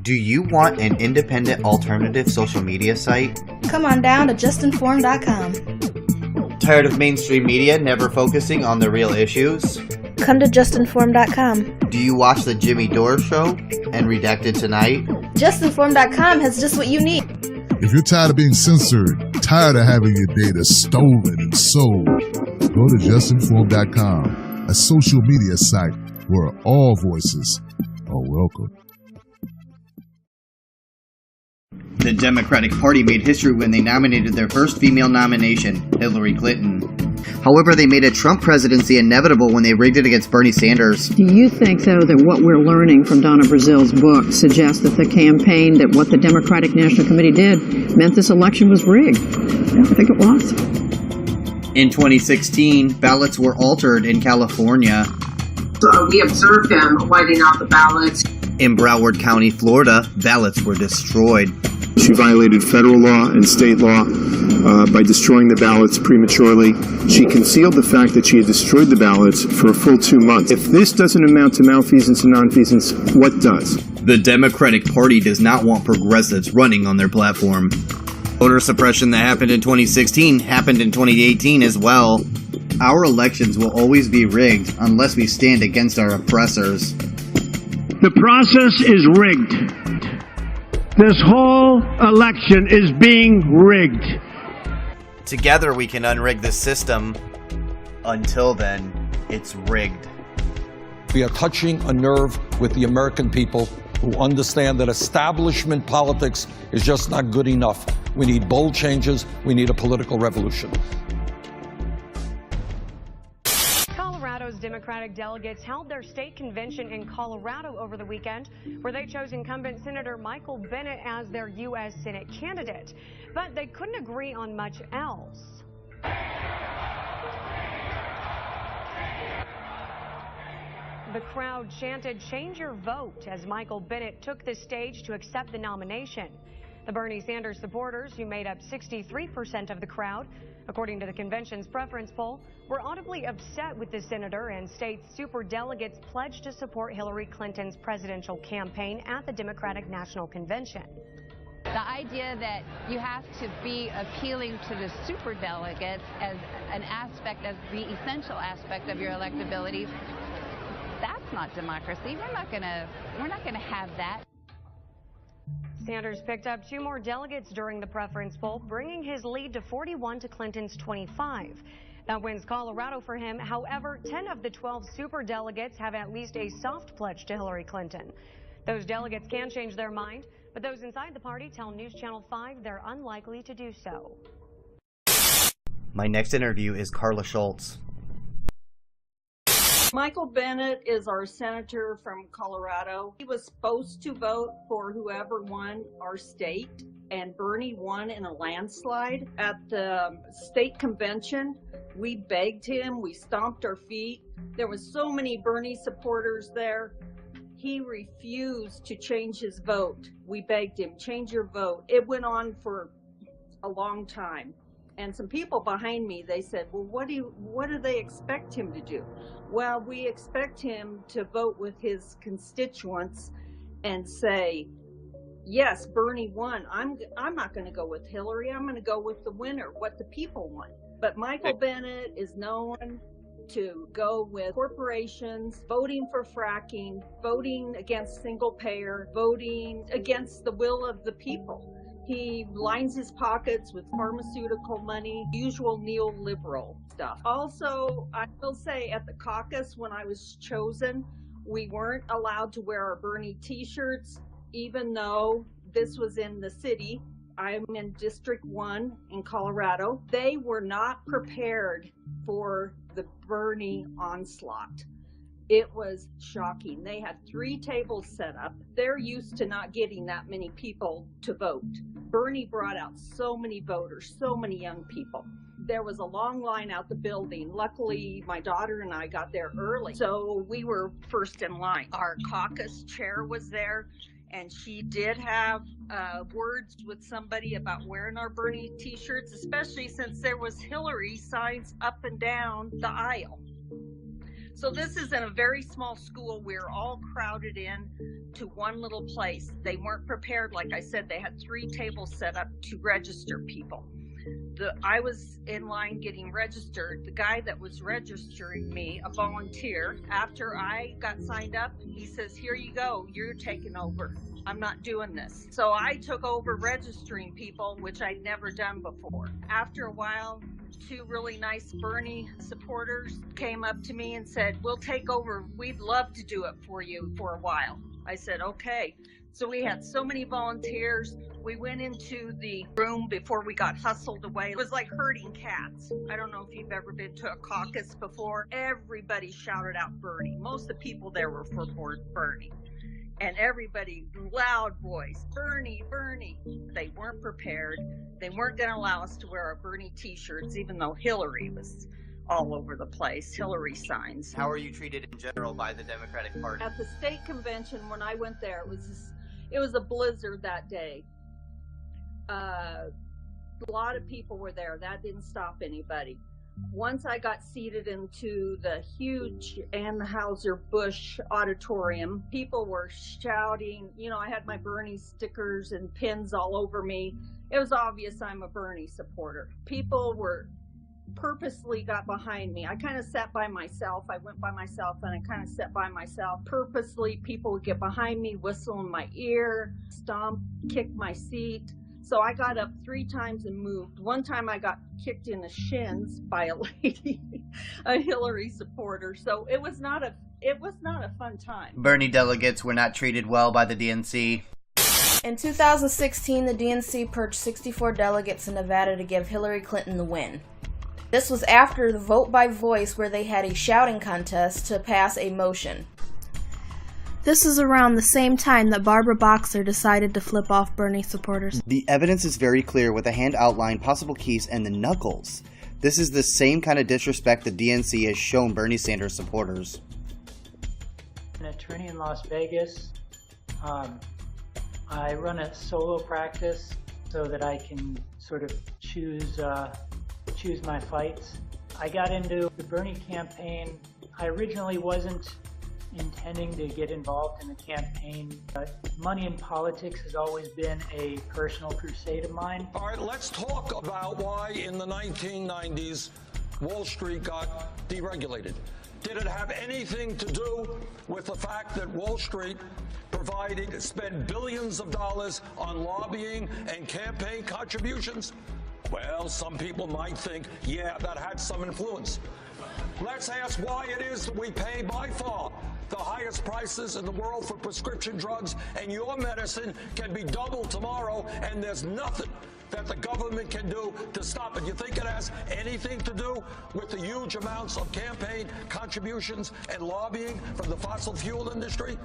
Do you want an independent alternative social media site? Come on down to justinform.com. Tired of mainstream media never focusing on the real issues? Come to justinform.com. Do you watch the Jimmy Dore Show and Redacted Tonight? Justinform.com has just what you need. If you're tired of being censored, tired of having your data stolen and sold, go to justinform.com, a social media site where all voices are welcome. The Democratic Party made history when they nominated their first female nomination, Hillary Clinton. However, they made a Trump presidency inevitable when they rigged it against Bernie Sanders. Do you think, though, that what we're learning from Donna Brazil's book suggests that the campaign, that what the Democratic National Committee did, meant this election was rigged? I think it was. In 2016, ballots were altered in California. We observed them whiting out the ballots. In Broward County, Florida, ballots were destroyed. She violated federal law and state law by destroying the ballots prematurely. She concealed the fact that she had destroyed the ballots for a full 2 months. If this doesn't amount to malfeasance and nonfeasance, what does? The Democratic Party does not want progressives running on their platform. Voter suppression that happened in 2016 happened in 2018 as well. Our elections will always be rigged unless we stand against our oppressors. The process is rigged. This whole election is being rigged. Together we can unrig the system. Until then, it's rigged. We are touching a nerve with the American people who understand that establishment politics is just not good enough. We need bold changes. We need a political revolution. Colorado's Democratic delegates held their state convention in Colorado over the weekend, where they chose incumbent Senator Michael Bennet as their U.S. Senate candidate. But they couldn't agree on much else. The crowd chanted, "Change your vote," as Michael Bennet took the stage to accept the nomination. The Bernie Sanders supporters, who made up 63% of the crowd, according to the convention's preference poll, were audibly upset with the senator, and state superdelegates pledged to support Hillary Clinton's presidential campaign at the Democratic National Convention. The idea that you have to be appealing to the superdelegates as an aspect, as the essential aspect of your electability, that's not democracy. We're not gonna have that. Sanders picked up 2 more delegates during the preference poll, bringing his lead to 41 to Clinton's 25. That wins Colorado for him. However, 10 of the 12 superdelegates have at least a soft pledge to Hillary Clinton. Those delegates can change their mind, but those inside the party tell News Channel 5 they're unlikely to do so. My next interview is Carla Schultz. Michael Bennet is our senator from Colorado. He was supposed to vote for whoever won our state, and Bernie won in a landslide. At the state convention, we begged him, we stomped our feet. There was so many Bernie supporters there. He refused to change his vote. We begged him, change your vote. It went on for a long time. And some people behind me, they said, well, what do they expect him to do? Well, we expect him to vote with his constituents and say, yes, Bernie won. I'm not going to go with Hillary. I'm going to go with the winner, what the people want. But Michael Bennet is known to go with corporations, voting for fracking, voting against single payer, voting against the will of the people. He lines his pockets with pharmaceutical money, usual neoliberal stuff. Also, I will say at the caucus when I was chosen, we weren't allowed to wear our Bernie t-shirts, even though this was in the city. I'm in District 1 in Colorado. They were not prepared for the Bernie onslaught. It was shocking. They had 3 tables set up. They're used to not getting that many people to vote. Bernie brought out so many voters, so many young people. There was a long line out the building. Luckily, my daughter and I got there early, so we were first in line. Our caucus chair was there, and she did have words with somebody about wearing our Bernie t-shirts, especially since there was Hillary signs up and down the aisle. So this is in a very small school. We're all crowded in to one little place. They weren't prepared. Like I said, they had 3 tables set up to register people. I was in line getting registered. The guy that was registering me, a volunteer, after I got signed up, he says, "Here you go, you're taking over. I'm not doing this." So I took over registering people, which I'd never done before. After a while, 2 really nice Bernie supporters came up to me and said, "We'll take over. We'd love to do it for you for a while." I said, "Okay." So we had so many volunteers. We went into the room before we got hustled away. It was like herding cats. I don't know if you've ever been to a caucus before. Everybody shouted out Bernie. Most of the people there were for Bernie. And everybody, loud voice, "Bernie, Bernie." They weren't prepared. They weren't going to allow us to wear our Bernie t-shirts, even though Hillary was all over the place, Hillary signs. How are you treated in general by the Democratic Party? At the state convention, when I went there, it was a blizzard that day. A lot of people were there. That didn't stop anybody. Once I got seated into the huge Anheuser-Busch auditorium, people were shouting. You know, I had my Bernie stickers and pins all over me. It was obvious I'm a Bernie supporter. People were purposely got behind me. I kind of sat by myself. I went by myself and I kind of sat by myself. Purposely, people would get behind me, whistle in my ear, stomp, kick my seat. So I got up 3 times and moved. One time I got kicked in the shins by a lady, a Hillary supporter. So it was not a fun time. Bernie delegates were not treated well by the DNC. In 2016, the DNC purged 64 delegates in Nevada to give Hillary Clinton the win. This was after the vote by voice, where they had a shouting contest to pass a motion. This is around the same time that Barbara Boxer decided to flip off Bernie supporters. The evidence is very clear with a hand outline, possible keys, and the knuckles. This is the same kind of disrespect the DNC has shown Bernie Sanders supporters. I'm an attorney in Las Vegas. I run a solo practice so that I can sort of choose my fights. I got into the Bernie campaign. I originally wasn't intending to get involved in the campaign, but money in politics has always been a personal crusade of mine. All right, let's talk about why in the 1990s Wall Street got deregulated. Did it have anything to do with the fact that Wall Street spent billions of dollars on lobbying and campaign contributions? Well, some people might think, yeah, that had some influence. Let's ask why it is that we pay by far the highest prices in the world for prescription drugs, and your medicine can be doubled tomorrow, and there's nothing that the government can do to stop it. You think it has anything to do with the huge amounts of campaign contributions and lobbying from the fossil fuel industry?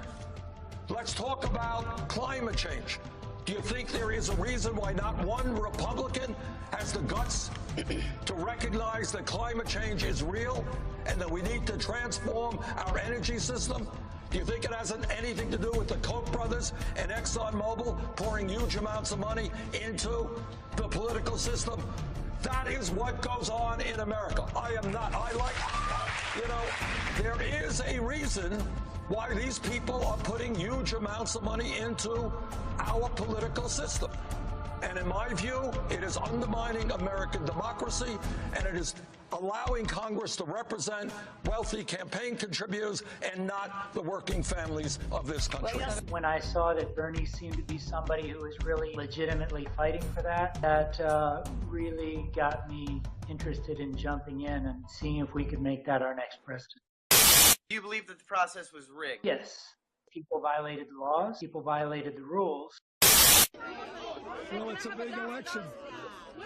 Let's talk about climate change. Do you think there is a reason why not one Republican has the guts to recognize that climate change is real and that we need to transform our energy system? Do you think it has anything to do with the Koch brothers and ExxonMobil pouring huge amounts of money into the political system? That is what goes on in America. There is a reason why these people are putting huge amounts of money into our political system. And in my view, it is undermining American democracy, and it is allowing Congress to represent wealthy campaign contributors and not the working families of this country. When I saw that Bernie seemed to be somebody who was really legitimately fighting for that really got me interested in jumping in and seeing if we could make that our next president. Do you believe that the process was rigged? Yes. People violated the laws. People violated the rules. Well, it's a big election.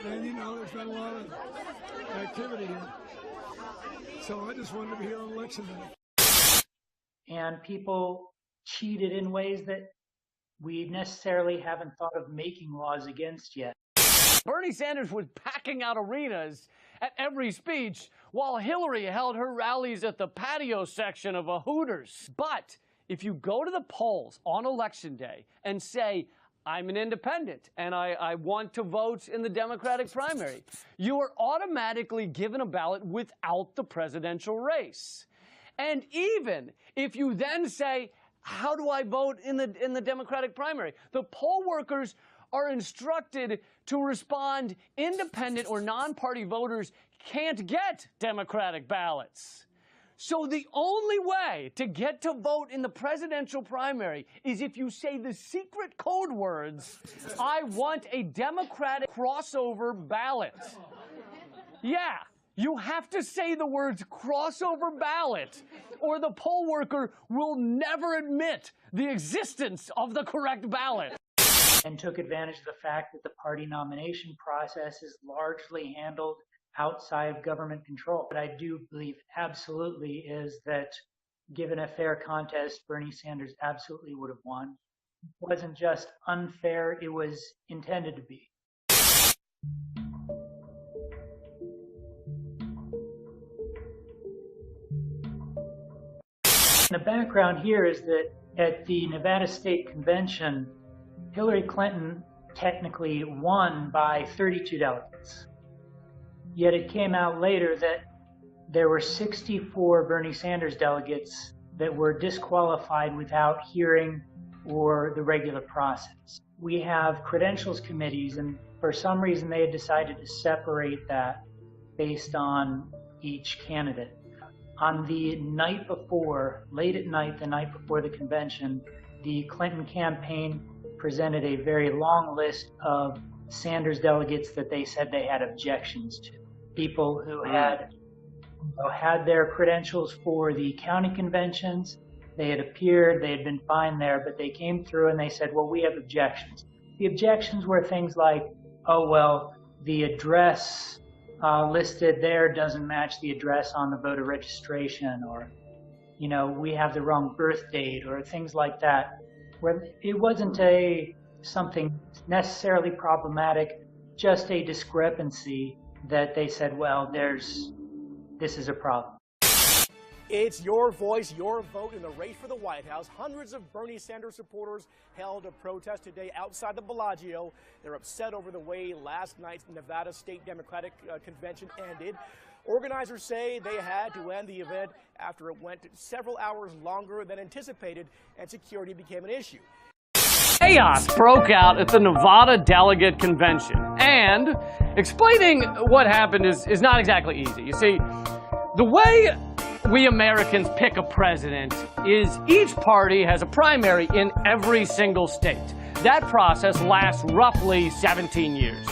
And, there's been a lot of activity here. So I just wanted to be here on election day. And people cheated in ways that we necessarily haven't thought of making laws against yet. Bernie Sanders was packing out arenas at every speech, while Hillary held her rallies at the patio section of a Hooters. But if you go to the polls on Election Day and say, I'm an independent and I want to vote in the Democratic primary, you are automatically given a ballot without the presidential race. And even if you then say, how do I vote in the Democratic primary? The poll workers are instructed to respond, independent or non-party voters can't get Democratic ballots. So the only way to get to vote in the presidential primary is if you say the secret code words, I want a Democratic crossover ballot. Yeah, you have to say the words crossover ballot, or the poll worker will never admit the existence of the correct ballot. And took advantage of the fact that the party nomination process is largely handled outside of government control. What I do believe absolutely is that given a fair contest, Bernie Sanders absolutely would have won. It wasn't just unfair, it was intended to be. The background here is that at the Nevada State Convention, Hillary Clinton technically won by 32 delegates. Yet it came out later that there were 64 Bernie Sanders delegates that were disqualified without hearing or the regular process. We have credentials committees, and for some reason they had decided to separate that based on each candidate. On the night before, late at night, the night before the convention, the Clinton campaign presented a very long list of Sanders delegates that they said they had objections to. People who had their credentials for the county conventions, they had appeared, they had been fine there, but they came through and they said, well, we have objections. The objections were things like, oh, well, the address listed there doesn't match the address on the voter registration, or, you know, we have the wrong birth date, or things like that, where it wasn't something necessarily problematic, just a discrepancy that they said, well, this is a problem. It's your voice, your vote in the race for the White House. Hundreds of Bernie Sanders supporters held a protest today outside the Bellagio. They're upset over the way last night's Nevada State Democratic Convention ended. Organizers say they had to end the event after it went several hours longer than anticipated and security became an issue. Chaos broke out at the Nevada Delegate Convention, and explaining what happened is not exactly easy. You see, the way we Americans pick a president is each party has a primary in every single state. That process lasts roughly 17 years.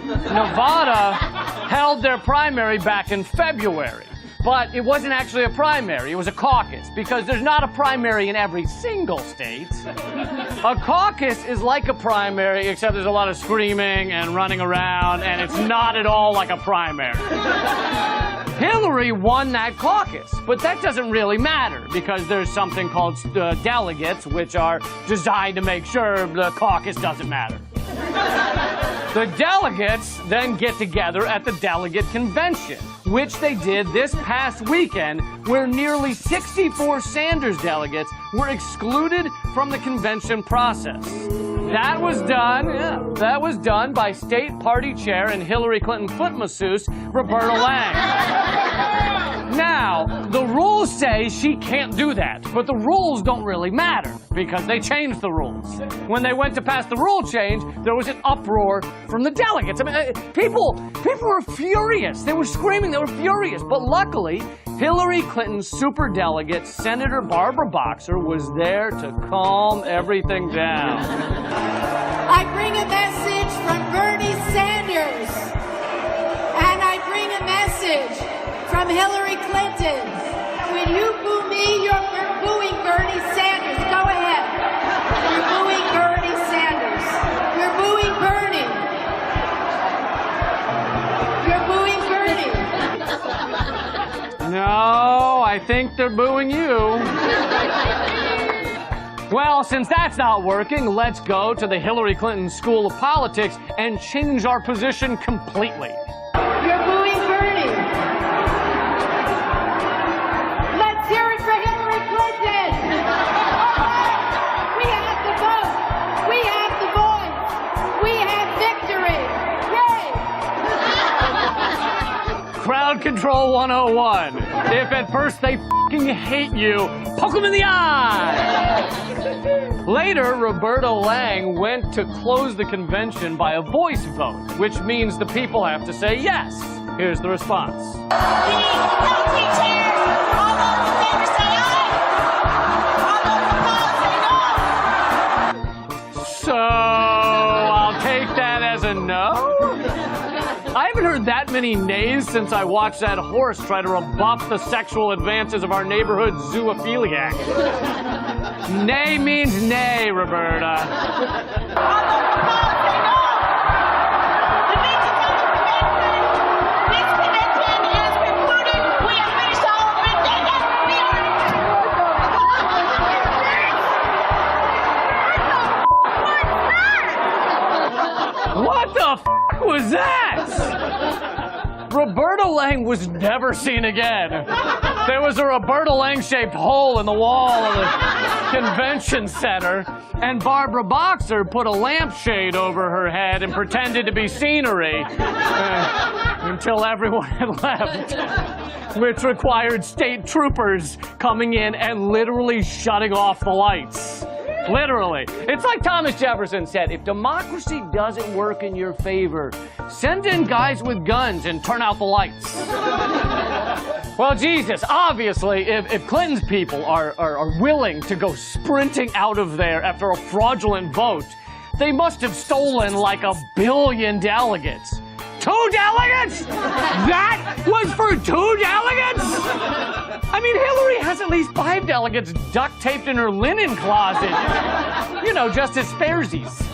Nevada held their primary back in February, but it wasn't actually a primary, it was a caucus, because there's not a primary in every single state. A caucus is like a primary, except there's a lot of screaming and running around, and it's not at all like a primary. Hillary won that caucus, but that doesn't really matter because there's something called delegates, which are designed to make sure the caucus doesn't matter. The delegates then get together at the delegate convention, which they did this past weekend, where nearly 64 Sanders delegates were excluded from the convention process. That was done by state party chair and Hillary Clinton foot masseuse, Roberta Lang. Now, the rules say she can't do that, but the rules don't really matter because they changed the rules. When they went to pass the rule change, there was an uproar from the delegates. I mean, people were furious. They were screaming. They were furious. But luckily, Hillary Clinton's superdelegate, Senator Barbara Boxer, was there to calm everything down. I bring a message from Bernie Sanders, and I bring a message from Hillary Clinton. When you boo me, you're booing Bernie Sanders. Go ahead. You're booing Bernie Sanders. You're booing Bernie. You're booing Bernie. No, I think they're booing you. Well, since that's not working, let's go to the Hillary Clinton School of Politics and change our position completely. You're booing Bernie. Let's hear it for Hillary Clinton. We have the vote. We have the voice. We have victory. Yay! Crowd Crowd Control 101. If at first they f***ing hate you, poke them in the eye. Later, Roberta Lang went to close the convention by a voice vote, which means the people have to say yes. Here's the response. So, I'll take that as a no? I haven't heard that many nays since I watched that horse try to rebuff the sexual advances of our neighborhood zoophiliac. Nay means nay, Roberta. What the f*** was that? Roberta Lang was never seen again. There was a Roberta Lang-shaped hole in the wall of the convention center, and Barbara Boxer put a lampshade over her head and pretended to be scenery until everyone had left, which required state troopers coming in and literally shutting off the lights. Literally. It's like Thomas Jefferson said, if democracy doesn't work in your favor, send in guys with guns and turn out the lights. Well, Jesus, obviously, if Clinton's people are willing to go sprinting out of there after a fraudulent vote, they must have stolen like 1 billion delegates. 2 delegates? That was for 2 delegates? I mean, Hillary has at least 5 delegates duct taped in her linen closet. You know, just as sparesies.